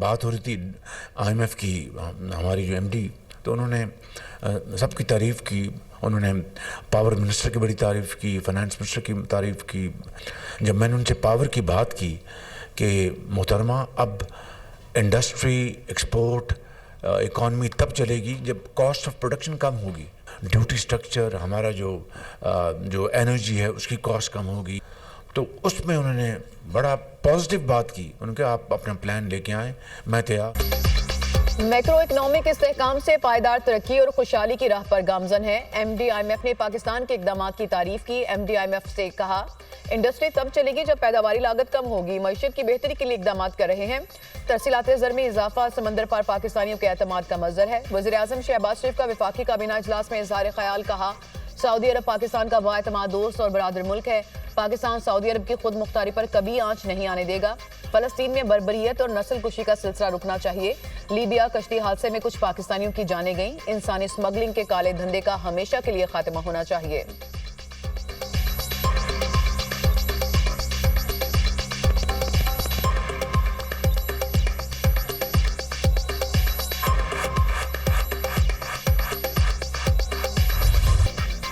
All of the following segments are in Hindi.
बात हो रही थी IMF की, हमारी जो MD, तो उन्होंने सबकी तारीफ़ की। उन्होंने पावर मिनिस्टर की बड़ी तारीफ़ की, फाइनेंस मिनिस्टर की तारीफ़ की। जब मैंने उनसे पावर की बात की कि मोहतरमा अब इंडस्ट्री, एक्सपोर्ट, इकॉनमी तब चलेगी जब कॉस्ट ऑफ प्रोडक्शन कम होगी, ड्यूटी स्ट्रक्चर, हमारा जो एनर्जी है उसकी कॉस्ट कम होगी, तो उसमें उन्होंने बड़ा पॉजिटिव बात की। उन्होंने कहा आप अपना प्लान लेके आएँ, मैं तैयार। मैक्रो इकनॉमिक इस्तेहकाम से पायदार तरक्की और खुशहाली की राह पर गामजन है। MD IMF ने पाकिस्तान के इकदाम की तारीफ की। MD IMF से कहा इंडस्ट्री तब चलेगी जब पैदावारी लागत कम होगी, मईशत की बेहतरी के लिए इकदाम कर रहे हैं। तरसीलात ज़र में इजाफा समंदर पार पाकिस्तानियों के एतमाद का मज़र है। वज़ीर-ए-आज़म शहबाज शरीफ का वफाकी काबीना इजलास में इज़हार ख्याल। कहा सऊदी अरब पाकिस्तान का बाएतमाद दोस्त और बरादर मुल्क है। पाकिस्तान सऊदी अरब की खुद मुख्तारी पर कभी आंच नहीं आने देगा। फलस्तीन में बर्बरियत और नस्ल कुशी का सिलसिला रुकना चाहिए। लीबिया कश्ती हादसे में कुछ पाकिस्तानियों की जानें गईं। इंसानी स्मगलिंग के काले धंधे का हमेशा के लिए खात्मा होना चाहिए।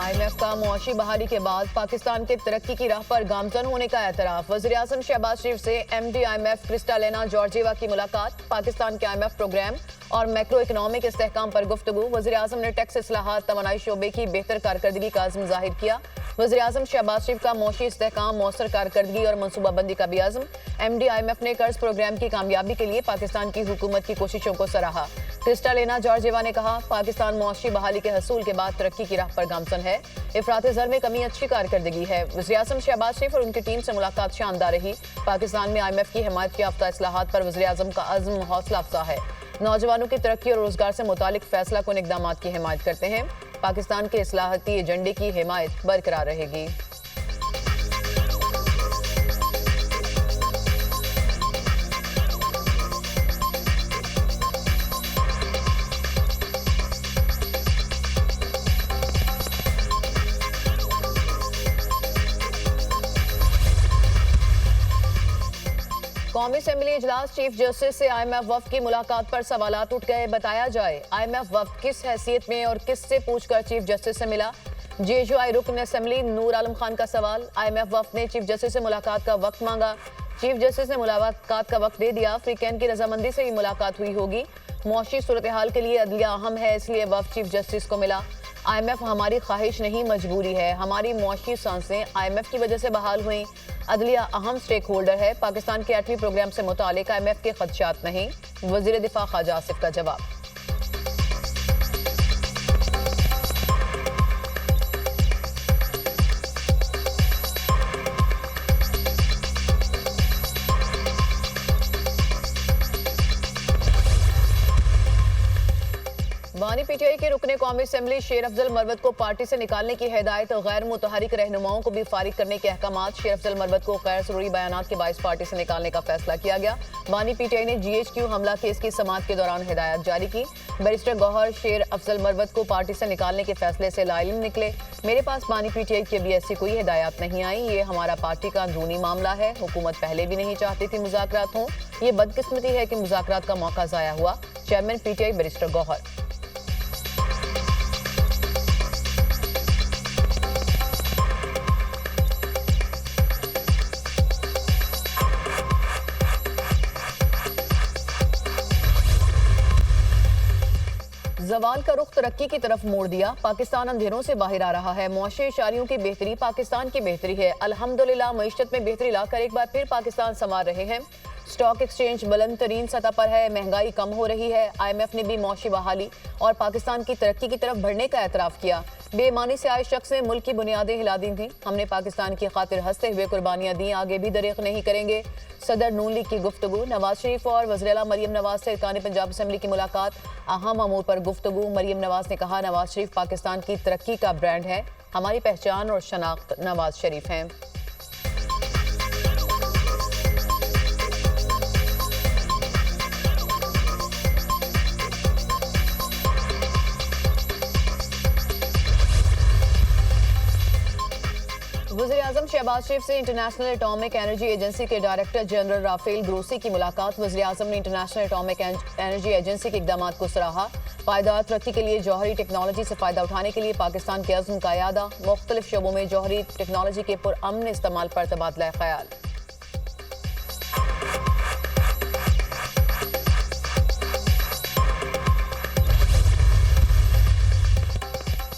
IMF का मुआशी बहाली के बाद पाकिस्तान के तरक्की की राह पर गामजन होने का एतराफ। वज़ीर-ए-आज़म शहबाज शरीफ से MD IMF क्रिस्टालिना जॉर्जिएवा की मुलाकात। पाकिस्तान के IMF प्रोग्राम और मैक्रो इकनॉमिक इस्तेहकाम पर गुफ्तगू। वज़ीर-ए-आज़म ने टैक्स इस्लाहात, तवानाई शोबे की बेहतर कारकर्दगी का अज़्म जाहिर किया। वज़ीर-ए-आज़म शहबाज शरीफ का मौशी इस्तेहकाम, मौसर कारकर्दगी और मनसूबाबंदी का भी अज़्म। MD IMF ने कर्ज प्रोग्राम की कामयाबी के लिए पाकिस्तान की हुकूमत की कोशिशों को सराहा। क्रिस्टालिना जॉर्जिएवा ने कहा पाकिस्तान मुआशी बहाली के हसूल के बाद तरक्की की राह पर गामजन है। इफरात ज़र में कमी अच्छी कारकर्दगी है। वज़ीर-ए-आज़म शहबाज शरीफ और उनकी टीम से मुलाकात शानदार रही। पाकिस्तान में IMF की हिमायत याफ्ता इस्लाहात पर वज़ीर-ए-आज़म का अज़्म हौसला अफजा है। नौजवानों की तरक्की और रोजगार से मुतालिक फैसला कुन इक़दामात की हिमायत करते हैं। पाकिस्तान के इस्लाहती एजेंडे की हिमायत बरकरार रहेगी। कौमी असेंबली इजलास, चीफ जस्टिस से IMF वफ्द की मुलाकात पर सवालात उठ गए। बताया जाए IMF वफ्द किस हैसियत में और किससे पूछकर चीफ जस्टिस से मिला। JUI रुकन असेंबली नूर आलम खान का सवाल। IMF वफ्द ने चीफ जस्टिस से मुलाकात का वक्त मांगा। चीफ जस्टिस ने मुलाकात का वक्त दे दिया। फ्रीकैन की रजामंदी से ही मुलाकात हुई होगी। मुआशी सूरत हाल के लिए अदलिया अहम है, इसलिए वफ्द चीफ जस्टिस को मिला। IMF हमारी ख्वाहिश नहीं, मजबूरी है। हमारी मुआशी सांसें IMF की वजह से बहाल हुई। अदलिया अहम स्टेक होल्डर है। पाकिस्तान के एटमी प्रोग्राम से मुतालिक IMF के खदशात नहीं। वजीर दिफा ख्वाजा आसिफ का जवाब। बानी PTI के रुकने कौमी असेंबली शेर अफजल मरवत को पार्टी से निकालने की हिदायत। गैर मुतहरिक रहनुमाओं को भी फारिग करने के अहकामात। शेर अफजल मरवत को गैर जरूरी बयानात के बाइस पार्टी से निकालने का फैसला किया गया। बानी PTI ने GHQ हमला केस की समाअत के दौरान हिदायत जारी की। बैरिस्टर गौहर शेर अफजल मरवत को पार्टी से निकालने के फैसले से लाइल निकले। मेरे पास बानी PTI की अभी ऐसी कोई हिदायत नहीं आई। ये हमारा पार्टी का अंदरूनी मामला है। हुकूमत पहले भी नहीं चाहती थी मुज़ाकरात हों। ये बदकिस्मती है कि मुज़ाकरात का मौका ज़ाया हुआ। Chairman PTI barrister Gohar. जवाल का रुख तरक्की की तरफ मोड़ दिया। पाकिस्तान अंधेरों से बाहर आ रहा है। मुआशी इशारियों की बेहतरी पाकिस्तान की बेहतरी है। अल्हम्दुलिल्लाह मईशत में बेहतरी लाकर एक बार फिर पाकिस्तान संवार रहे हैं। स्टॉक एक्सचेंज बुलंद तरीन सतह पर है। महंगाई कम हो रही है। IMF ने भी मुआशी बहाली और पाकिस्तान की तरक्की की तरफ बढ़ने का एतराफ़ किया। बेईमानी से आए शख्स ने मुल्क की बुनियादें हिला दी थी। हमने पाकिस्तान की खातिर हंसते हुए कुर्बानियां दी, आगे भी दरेक नहीं करेंगे। सदर नून लीग की गुफ्तगू। नवाज शरीफ और वज़ीर-ए-आला मरियम नवाज से अरकान पंजाब असेंबली की मुलाकात। अहम अमूर पर गुफ्तगू। मरियम नवाज ने कहा नवाज शरीफ पाकिस्तान की तरक्की का ब्रांड है। हमारी पहचान और शनाख्त नवाज शरीफ हैं। वज़ीर-ए-आज़म शहबाज शरीफ से इंटरनेशनल एटॉमिक एनर्जी एजेंसी के डायरेक्टर जनरल राफेल ग्रोसी की मुलाकात। वज़ीर-ए-आज़म ने इंटरनेशनल एटॉमिक एनर्जी एजेंसी के इक़दाम को सराहा। पायदार तरक्की के लिए जौहरी टेक्नोलॉजी से फ़ायदा उठाने के लिए पाकिस्तान के अज़्म का यादा। मुख्तलिफ शोबों में जौहरी टेक्नोलॉजी के पुरअमन इस्तेमाल पर तबादला ख्याल।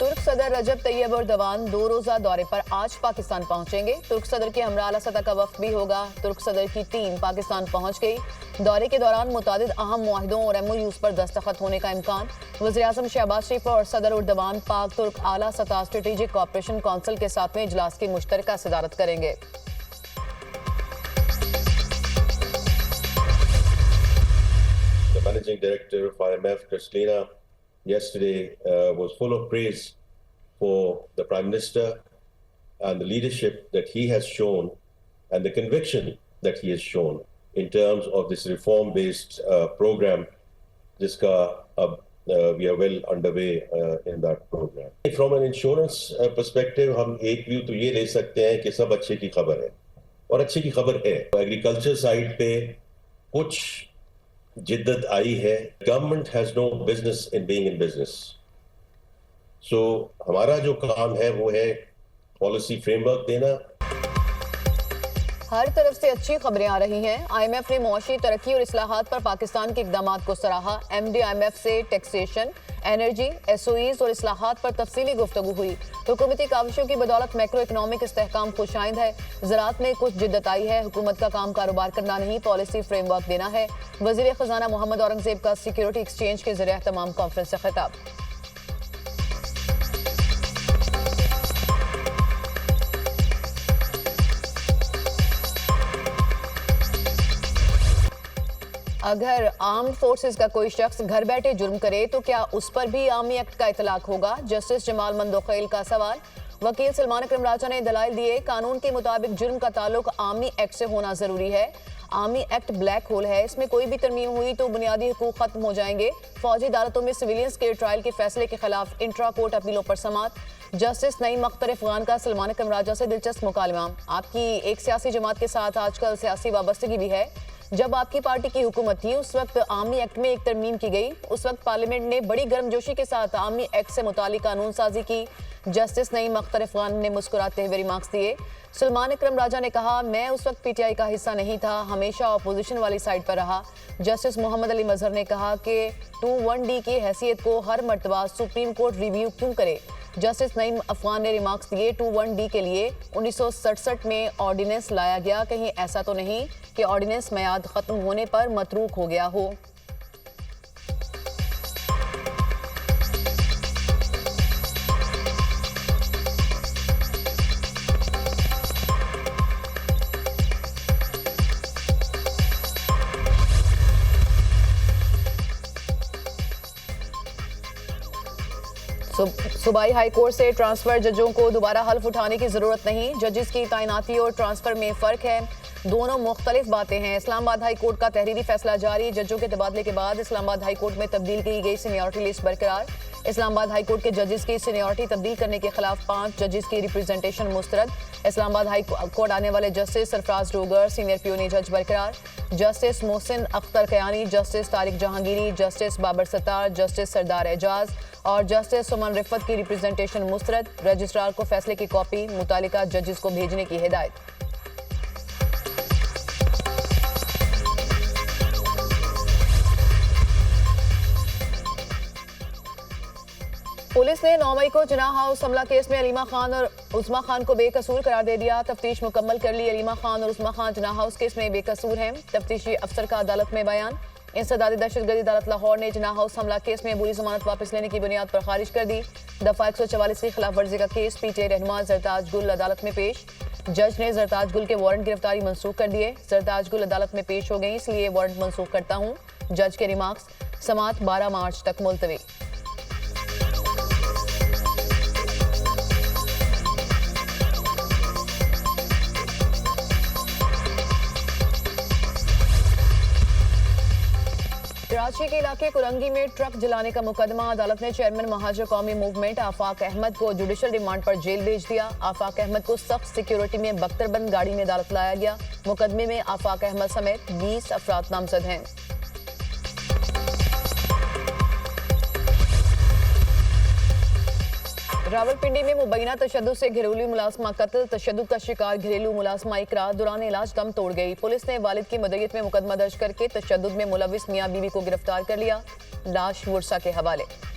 तुर्क सदर रजब तैयब एर्दोगान 2 रोजा दौरे पर आज पाकिस्तान पहुंचेंगे। तुर्क सदर के हमरा आला सतह का वफ्द भी होगा। तुर्क सदर की टीम पाकिस्तान पहुंच गई। दौरे के दौरान मुतादिद अहम मुआहिदों और MOUs पर दस्तखत होने का इम्कान। वज़ीर-ए-आज़म शहबाज शरीफ और सदर एर्दोगान पाक तुर्क आला सतह स्ट्रेटेजिक कॉपरेशन काउंसिल के 7वें इजलास की मुश्तरका सदारत करेंगे। The managing director of IMF, Kristalina, yesterday was full of praise for the Prime Minister and the leadership that he has shown and the conviction that he has shown in terms of this reform-based program, jiska we are well underway in that program. From an insurance perspective, हम एक व्यू तो ये ले सकते हैं कि सब अच्छे की खबर है और अच्छे की खबर है। एग्रीकल्चर साइड पे कुछ जिद्दत आई है। Government has no business in being in business, so हमारा जो काम है वो है पॉलिसी फ्रेमवर्क देना। हर तरफ से अच्छी खबरें आ रही हैं। IMF ने मुआशी तरक्की और इस्लाहात पर पाकिस्तान के इक़दाम को सराहा। MD IMF से टैक्सेशन, एनर्जी, SOEs और इस्लाहात पर तफसीली गुफ्तगू हुई। हुकूमती काविशों की बदौलत मैक्रो इकनॉमिक इस्तेहकाम खुशाइंद है। ज़राअत में कुछ जिद्दत आई है। हुकूमत का काम कारोबार करना नहीं, पॉलिसी फ्रेमवर्क देना है। वज़ीर ख़जाना मोहम्मद औरंगज़ेब का सिक्योरिटी एक्सचेंज के ज़रिए तमाम कॉन्फ्रेंस से खिताब। अगर आर्म्ड फोर्सेस का कोई शख्स घर बैठे जुर्म करे तो क्या उस पर भी आर्मी एक्ट का इतलाक होगा? जस्टिस जमाल मंदोखेल का सवाल। वकील सलमान अकरम राजा ने दलाइल दिए। कानून के मुताबिक जुर्म का ताल्लुक आर्मी एक्ट से होना जरूरी है। आर्मी एक्ट ब्लैक होल है, इसमें कोई भी तरमीम हुई तो बुनियादी हुकूक खत्म हो जाएंगे। फौजी अदालतों में सिविलियंस के ट्रायल के फैसले के खिलाफ इंट्रा कोर्ट अपीलों पर समात। जस्टिस नईम अख्तर अफगान का सलमान अकरम राजा से दिलचस्प मुकालमा। आपकी एक सियासी जमात के साथ आजकल सियासी वाबस्तगी भी है। जब आपकी पार्टी की हुकूमत थी उस वक्त आर्मी एक्ट में एक तरमीम की गई। उस वक्त पार्लियामेंट ने बड़ी गर्मजोशी के साथ आर्मी एक्ट से मुतालिक कानून साजी की। जस्टिस नईम अख्तर अफगान ने मुस्कुराते हुए रिमार्क्स दिए। सलमान अकरम राजा ने कहा, मैं उस वक्त PTI का हिस्सा नहीं था, हमेशा अपोजिशन वाली साइड पर रहा। जस्टिस मोहम्मद अली मजहर ने कहा कि 21D की हैसियत को हर मर्तबा सुप्रीम कोर्ट रिव्यू क्यों करे। जस्टिस नईम अफगान ने रिमार्क्स दिए, 21D के लिए 1967 में ऑर्डिनेंस लाया गया, कहीं ऐसा तो नहीं कि ऑर्डिनेंस मियाद खत्म होने पर मतरूक हो गया हो। सूबाई हाई कोर्ट से ट्रांसफर जजों को दोबारा हल्फ उठाने की जरूरत नहीं। जजेस की तैनाती और ट्रांसफर में फर्क है, दोनों मुख्तलिफ बातें हैं। इस्लामाबाद हाई कोर्ट का तहरीरी फैसला जारी। जजों के तबादले के बाद इस्लामाबाद हाई कोर्ट में तब्दील की गई सीनियरिटी लिस्ट बरकरार। इस्लामाबाद हाई कोर्ट के जजेस की सीनियरिटी तब्दील करने के खिलाफ 5 जजेस की रिप्रेजेंटेशन मुस्तरद। इस्लामाबाद हाई कोर्ट आने वाले justice Sarfaraz Dogar senior puisne जज बरकरार। Justice Mohsin Akhtar Kayani, justice Tariq Jahangiri, justice Babar Sattar, justice Sardar Ejaz और जस्टिस सुमन रिफत की रिप्रेजेंटेशन मुस्तरद। रजिस्ट्रार को फैसले की कॉपी मुतालिका जजेस को भेजने की हिदायत। पुलिस ने 9 मई को जिना हाउस हमला केस में अलीमा खान और उस्मा खान को बेकसूर करार दे दिया। तफ्तीश मुकम्मल कर ली। अलीमा खान और उस्मा खान जिना हाउस केस में बेकसूर हैं। तफ्तीशी अफसर का अदालत में बयान। इंसदादी दहशतगर्दी अदालत लाहौर ने जिना हाउस हमला केस में अबूरी जमानत वापस लेने की बुनियाद पर खारिज कर दी। दफा 144 की खिलाफ वर्जी का केस PTI रहनुमा जरताज गुल अदालत में पेश। जज ने जरताज गुल के वारंट गिरफ्तारी मंसूख कर दिए। जरताज गुल अदालत में पेश हो गई, इसलिए वारंट मंसूख करता हूँ। जज के रिमार्क्स। समात 12 मार्च तक मुलतवी। कराची के इलाके कुरंगी में ट्रक जलाने का मुकदमा। अदालत ने चेयरमैन महाजर कौमी मूवमेंट आफाक अहमद को जुडिशल रिमांड पर जेल भेज दिया। आफाक अहमद को सख्त सिक्योरिटी में बख्तरबंद गाड़ी में अदालत लाया गया। मुकदमे में आफाक अहमद समेत 20 अफराद नामजद हैं। रावलपिंडी में मुबैना तशद्दुद से घरेलू मुलाजमा कत्ल। तशद्दुद का शिकार घरेलू मुलाजमा इकरा दौरान इलाज दम तोड़ गई। पुलिस ने वालिद की मदईयत में मुकदमा दर्ज करके तशद्दुद में मुलविस मियां बीवी को गिरफ्तार कर लिया। लाश वुरसा के हवाले।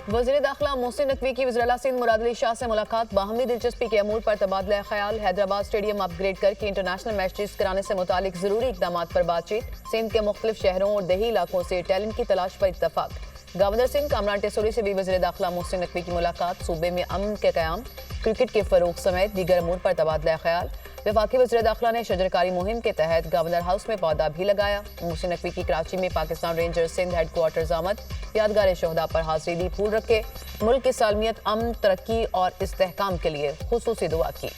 वज़ीर दाखिला मोहसिन नकवी की वज़ीर आला सिंध मुराद अली शाह से मुलाकात। बाहमी दिलचस्पी के अमूर पर तबादला ख्याल। हैदराबाद स्टेडियम अपग्रेड करके इंटरनेशनल मैचेस कराने से मुतालिक जरूरी इकदाम पर बातचीत। सिंध के मुख्तलिफ शहरों और दही इलाकों से टैलेंट की तलाश पर इत्तफाक। गवर्नर सिंह कामरान टेसोरी से भी वज़ीर दाखिला मोहसिन नकवी की मुलाकात। सूबे में अमन के क़याम, क्रिकेट के फरोग समेत दीगर अमूर पर तबादला ख्याल। वफाकी वज़ीर दाखिला ने शजरकारी मुहिम के तहत गवर्नर हाउस में पौधा भी लगाया। मोहसिन नकवी की कराची में पाकिस्तान रेंजर्स सिंध हेडक्वार्टर्स आमद। यादगार शोहदा पर हाजिरी दी। फूल रखे। मुल्क की सालमियत, अमन, तरक्की और इस्तेहकाम के लिए खुसूसी दुआ की।